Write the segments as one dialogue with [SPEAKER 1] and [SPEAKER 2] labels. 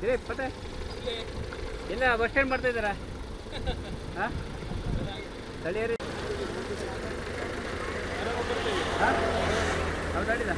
[SPEAKER 1] ದಿಲೀಪ್ ಮತ್ತೆ ಇಲ್ಲ bus stand ಮಾಡ್ತಾ ಇದ್ದಾರಾ? ಹಾಂ ಸ್ಥಳೀಯರಿ ಹಾಂ ಹೌದು ಅಡ್ಡಿಲ್ಲ.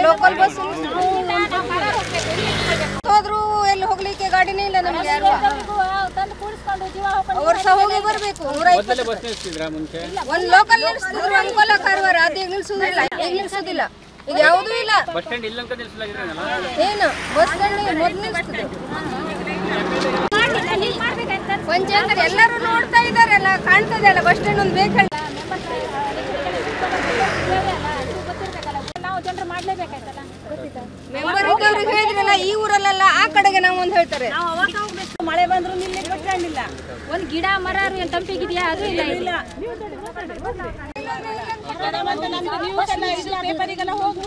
[SPEAKER 2] ಲೋಕಲ್ ಬಸ್ ಹೋದ್ರು ಎಲ್ಲಿ ಹೋಗ್ಲಿಕ್ಕೆ ಗಾಡಿನೇ ಇಲ್ಲ ನಮ್ಗೆ. ಅವ್ರು ಸಹ ಹೋಗಿ ಬರ್ಬೇಕು. ಒಂದ್ ಲೋಕಲ್ ನಿಲ್ಸಿದ್ರು ಅನುಕೂಲ ಕಾರವಾರ, ಅದು ಈಗ ನಿಲ್ಸುದಿಲ್ಲ, ಈಗ ನಿಲ್ಸುದಿಲ್ಲ, ಈಗ ಯಾವುದೂ ಇಲ್ಲ. ಏನು ಬಸ್ ಸ್ಟ್ಯಾಂಡ್ ಮೊದ್ಲು ನಿಲ್ಸ್ತದೆ. ಪಂಚಾಯತ್ ಎಲ್ಲರೂ ನೋಡ್ತಾ ಇದಾರೆ, ಎಲ್ಲ ಕಾಣ್ತದೆ ಅಲ್ಲ, ಬಸ್ ಸ್ಟ್ಯಾಂಡ್ ಒಂದು ಬೇಕಲ್ಲ. ಮೆಂಬರ್ ಇದ್ದವ್ರಿಗೆ ಹೇಳಿದ್ರಲ್ಲ, ಈ ಊರಲ್ಲೆಲ್ಲ ಆ ಕಡೆಗೆ ನಾವು ಒಂದು ಹೇಳ್ತಾರೆ.
[SPEAKER 3] ಮಳೆ ಬಂದ್ರು ನಿಲ್ಲಿಕ್ಕೆ ಬಸ್ ಸ್ಟ್ಯಾಂಡ್ ಇಲ್ಲ.
[SPEAKER 2] ಒಂದು ಗಿಡ ಮರ ಏನು ತಂಪಿಗಿದೆಯಾ? ಅದು ಇಲ್ಲ. ಇಲ್ಲ
[SPEAKER 3] ಪೇಪರಿಗೆಲ್ಲ ಹೋಗು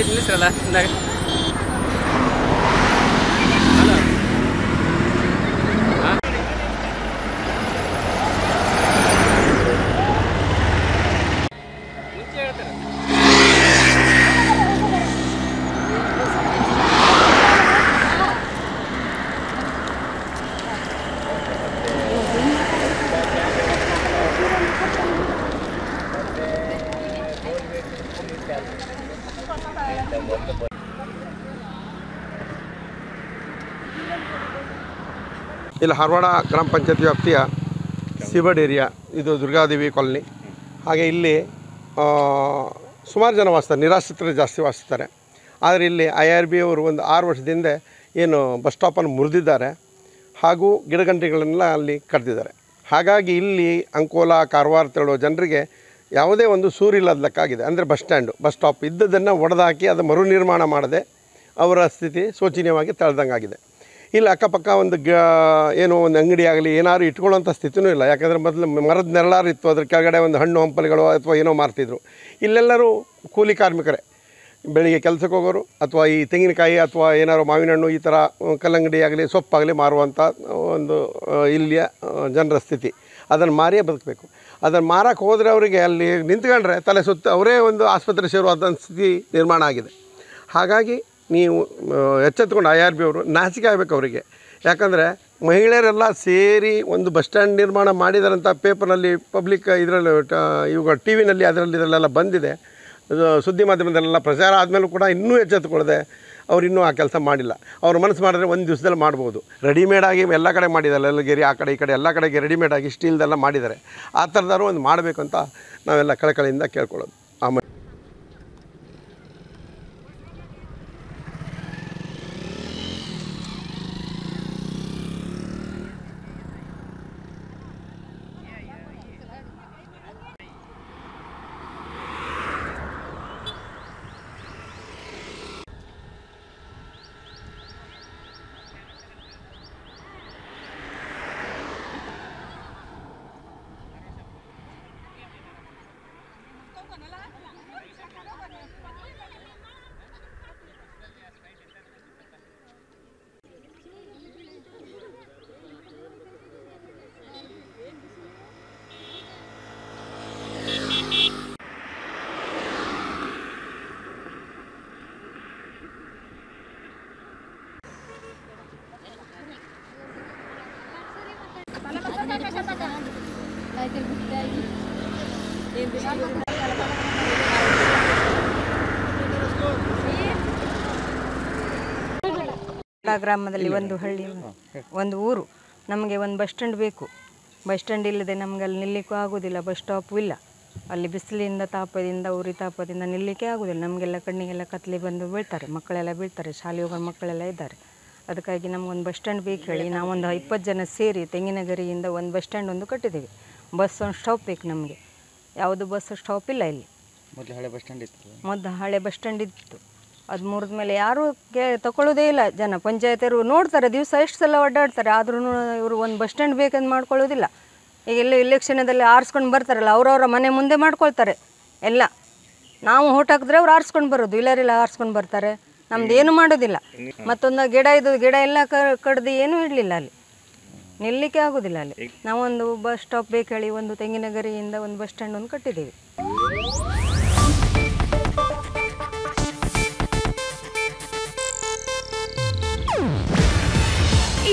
[SPEAKER 1] ನಿಲ್ಲಿಸ್ರಲ್ಲ ಹಲೋ ಮುಂಚೆ ಹೇಳ್ತಾರೆ
[SPEAKER 4] ಇಲ್ಲಿ ಹಾರವಾಡ ಗ್ರಾಮ ಪಂಚಾಯತಿ ವ್ಯಾಪ್ತಿಯ ಸಿಬಡ್ ಏರಿಯಾ, ಇದು ದುರ್ಗಾದೇವಿ ಕಾಲನಿ. ಹಾಗೆ ಇಲ್ಲಿ ಸುಮಾರು ಜನ ವಾಸಿಸ್ತಾರೆ, ನಿರಾಶ್ರಿತರು ಜಾಸ್ತಿ ವಾಸಿಸ್ತಾರೆ. ಆದರೆ ಇಲ್ಲಿ IRB ಅವರು ಒಂದು 6 ವರ್ಷದಿಂದ ಏನು ಬಸ್ ಸ್ಟಾಪನ್ನು ಮುರಿದಿದ್ದಾರೆ ಹಾಗೂ ಗಿಡಗಂಟಿಗಳನ್ನೆಲ್ಲ ಅಲ್ಲಿ ಕಟ್ಟಿದ್ದಾರೆ. ಹಾಗಾಗಿ ಇಲ್ಲಿ ಅಂಕೋಲಾ ಕಾರವಾರ ತೆರಳುವ ಜನರಿಗೆ ಯಾವುದೇ ಒಂದು ಸೂರಿಲ್ಲದ ಲೆಕ್ಕಾಗಿದೆ. ಅಂದರೆ ಬಸ್ ಸ್ಟಾಪ್ ಇದ್ದದನ್ನು ಒಡೆದಾಕಿ ಅದು ಮರು ನಿರ್ಮಾಣ ಮಾಡದೆ ಅವರ ಸ್ಥಿತಿ ಶೋಚನೀಯವಾಗಿ ತಳೆದಂಗಾಗಿದೆ. ಇಲ್ಲಿ ಅಕ್ಕಪಕ್ಕ ಒಂದು ಏನೋ ಒಂದು ಅಂಗಡಿ ಆಗಲಿ ಏನಾದ್ರು ಇಟ್ಕೊಳ್ಳೋಂಥ ಸ್ಥಿತಿಯೂ ಇಲ್ಲ. ಯಾಕಂದರೆ ಮೊದಲು ಮರದ ನೆರಳಾರು ಇತ್ತು, ಅದ್ರ ಕೆಳಗಡೆ ಒಂದು ಹಣ್ಣು ಹಂಪಲುಗಳು ಅಥವಾ ಏನೋ ಮಾರ್ತಿದ್ರು. ಇಲ್ಲೆಲ್ಲರೂ ಕೂಲಿ ಕಾರ್ಮಿಕರೇ, ಬೆಳಿಗ್ಗೆ ಕೆಲಸಕ್ಕೆ ಹೋಗೋರು ಅಥವಾ ಈ ತೆಂಗಿನಕಾಯಿ ಅಥವಾ ಏನಾದ್ರು ಮಾವಿನ ಹಣ್ಣು ಈ ಥರ ಕಲ್ಲಂಗಡಿ ಆಗಲಿ ಸೊಪ್ಪಾಗಲಿ ಮಾರುವಂಥ ಒಂದು ಇಲ್ಲಿಯ ಜನರ ಸ್ಥಿತಿ. ಅದನ್ನು ಮಾರಿಯೇ ಬದುಕಬೇಕು. ಅದನ್ನು ಮಾರಕ್ಕೆ ಹೋದರೆ ಅವರಿಗೆ ಅಲ್ಲಿ ನಿಂತ್ಕೊಂಡ್ರೆ ತಲೆ ಸುತ್ತ ಅವರೇ ಒಂದು ಆಸ್ಪತ್ರೆ ಸೇರುವಂಥ ಸ್ಥಿತಿ ನಿರ್ಮಾಣ ಆಗಿದೆ. ಹಾಗಾಗಿ ನೀವು ಎಚ್ಚೆತ್ಕೊಂಡು IRB ಅವರು ನಾಚಿಕೆ ಆಗಬೇಕು ಅವರಿಗೆ. ಯಾಕಂದರೆ ಮಹಿಳೆಯರೆಲ್ಲ ಸೇರಿ ಒಂದು ಬಸ್ ಸ್ಟ್ಯಾಂಡ್ ನಿರ್ಮಾಣ ಮಾಡಿದಾರಂಥ ಪೇಪರ್ನಲ್ಲಿ ಪಬ್ಲಿಕ್ ಇದರಲ್ಲಿ ಇವಾಗ TV ನಲ್ಲಿ ಇದರಲ್ಲೆಲ್ಲ ಬಂದಿದೆ. ಸುದ್ದಿ ಮಾಧ್ಯಮದಲ್ಲೆಲ್ಲ ಪ್ರಚಾರ ಆದಮೇಲೂ ಕೂಡ ಇನ್ನೂ ಎಚ್ಚೆತ್ತುಕೊಳ್ಳದೆ ಅವ್ರು ಇನ್ನೂ ಆ ಕೆಲಸ ಮಾಡಿಲ್ಲ. ಅವ್ರು ಮನಸ್ಸು ಮಾಡಿದ್ರೆ ಒಂದು ದಿವಸದಲ್ಲಿ ಮಾಡ್ಬೋದು. ರೆಡಿಮೇಡಾಗಿ ಎಲ್ಲ ಕಡೆ ಮಾಡಿದ್ದಾರೆ, ಎಲ್ಲಗೆರಿ ಆ ಕಡೆ ಈ ಕಡೆ ಎಲ್ಲ ಕಡೆಗೆ ರೆಡಿಮೇಡಾಗಿ ಸ್ಟೀಲ್ದೆಲ್ಲ ಮಾಡಿದ್ದಾರೆ. ಆ ಥರದವರು ಒಂದು ಮಾಡಬೇಕು ಅಂತ ನಾವೆಲ್ಲ ಕಳಕಳಿಯಿಂದ ಕೇಳ್ಕೊಳ್ಳೋದು. ಆಮೇಲೆ
[SPEAKER 2] ಗ್ರಾಮದಲ್ಲಿ ಒಂದು ಹಳ್ಳಿ, ಒಂದು ಊರು. ನಮಗೆ ಒಂದು ಬಸ್ ಸ್ಟ್ಯಾಂಡ್ ಬೇಕು. ಬಸ್ ಸ್ಟ್ಯಾಂಡ್ ಇಲ್ಲದೆ ನಮ್ಗೆ ಅಲ್ಲಿ ನಿಲ್ಲಕ್ಕೂ ಆಗೋದಿಲ್ಲ. ಬಸ್ ಸ್ಟಾಪು ಇಲ್ಲ. ಅಲ್ಲಿ ಬಿಸಿಲಿಂದ ತಾಪದಿಂದ ಉರಿ ತಾಪದಿಂದ ನಿಲ್ಲಕ್ಕೆ ಆಗೋದಿಲ್ಲ. ನಮಗೆಲ್ಲ ಕಣ್ಣಿಗೆಲ್ಲ ಕತ್ಲೆ ಬಂದು ಬೀಳ್ತಾರೆ, ಮಕ್ಕಳೆಲ್ಲ ಬೀಳ್ತಾರೆ, ಶಾಲೆ ಹೋಗೋ ಮಕ್ಕಳೆಲ್ಲ ಇದ್ದಾರೆ. ಅದಕ್ಕಾಗಿ ನಮಗೊಂದು ಬಸ್ ಸ್ಟ್ಯಾಂಡ್ ಬೇಕು ಹೇಳಿ ನಾವೊಂದು 20 ಜನ ಸೇರಿ ತೆಂಗಿನಗರಿಯಿಂದ ಒಂದು ಬಸ್ ಸ್ಟ್ಯಾಂಡ್ ಒಂದು ಕಟ್ಟಿದ್ದೀವಿ. ಬಸ್ ಒಂದು ಸ್ಟಾಪ್ ಬೇಕು ನಮಗೆ. ಯಾವುದು ಬಸ್ ಸ್ಟಾಪ್ ಇಲ್ಲ ಇಲ್ಲಿ.
[SPEAKER 1] ಮೊದಲು ಹಳೆ ಬಸ್ ಸ್ಟ್ಯಾಂಡ್ ಇತ್ತು.
[SPEAKER 2] ಮೊದಲು ಹಳೆ ಬಸ್ ಸ್ಟ್ಯಾಂಡ್ ಇತ್ತು. ಅದು ಮುರಿದ ಮೇಲೆ ಯಾರೂ ತಗೊಳ್ಳೋದೇ ಇಲ್ಲ. ಜನ ಪಂಚಾಯತಿಯವರು ನೋಡ್ತಾರೆ, ದಿವಸ ಎಷ್ಟು ಸಲ ಓಡಾಡ್ತಾರೆ. ಆದ್ರೂ ಇವರು ಒಂದು ಬಸ್ ಸ್ಟ್ಯಾಂಡ್ ಬೇಕಂತ ಮಾಡ್ಕೊಳ್ಳೋದಿಲ್ಲ. ಈಗ ಎಲ್ಲ ಇಲೆಕ್ಷನದಲ್ಲಿ ಆರಿಸ್ಕೊಂಡು ಬರ್ತಾರಲ್ಲ, ಅವರವರ ಮನೆ ಮುಂದೆ ಮಾಡ್ಕೊಳ್ತಾರೆ ಎಲ್ಲ. ನಾವು ಓಟ್ ಹಾಕಿದ್ರೆ ಅವ್ರು ಆರಿಸ್ಕೊಂಡು ಬರೋದು, ಇಲ್ಲರೆಲ್ಲ ಆರಿಸ್ಕೊಂಡು ಬರ್ತಾರೆ. ನಮ್ದು ಏನು ಮಾಡೋದಿಲ್ಲ. ಮತ್ತೊಂದು ಗಿಡ ಎಲ್ಲ ಕಡ್ದು ಏನೂ ಇಡಲಿಲ್ಲ ಅಲ್ಲಿ, ನಿಲ್ಲಕ್ಕೆ ಆಗೋದಿಲ್ಲ ಅಲ್ಲಿ. ನಾವೊಂದು ಬಸ್ ಸ್ಟಾಪ್ ಬೇಕು ಹೇಳಿ ಒಂದು ತೆಂಗಿನಗರಿಯಿಂದ ಒಂದು ಬಸ್ ಸ್ಟ್ಯಾಂಡ್ ಒಂದು ಕಟ್ಟಿದ್ದೀವಿ.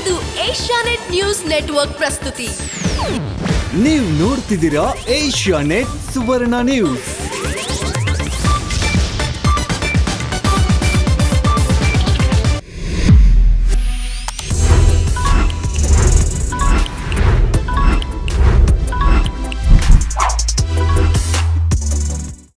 [SPEAKER 5] ಇದು ಏಷ್ಯಾನೆಟ್ ನ್ಯೂಸ್ ನೆಟ್ವರ್ಕ್ ಪ್ರಸ್ತುತಿ.
[SPEAKER 6] ನೀವು ನೋಡ್ತಿದ್ದೀರಾ ಏಷ್ಯಾನೆಟ್ ಸುವರ್ಣ ನ್ಯೂಸ್.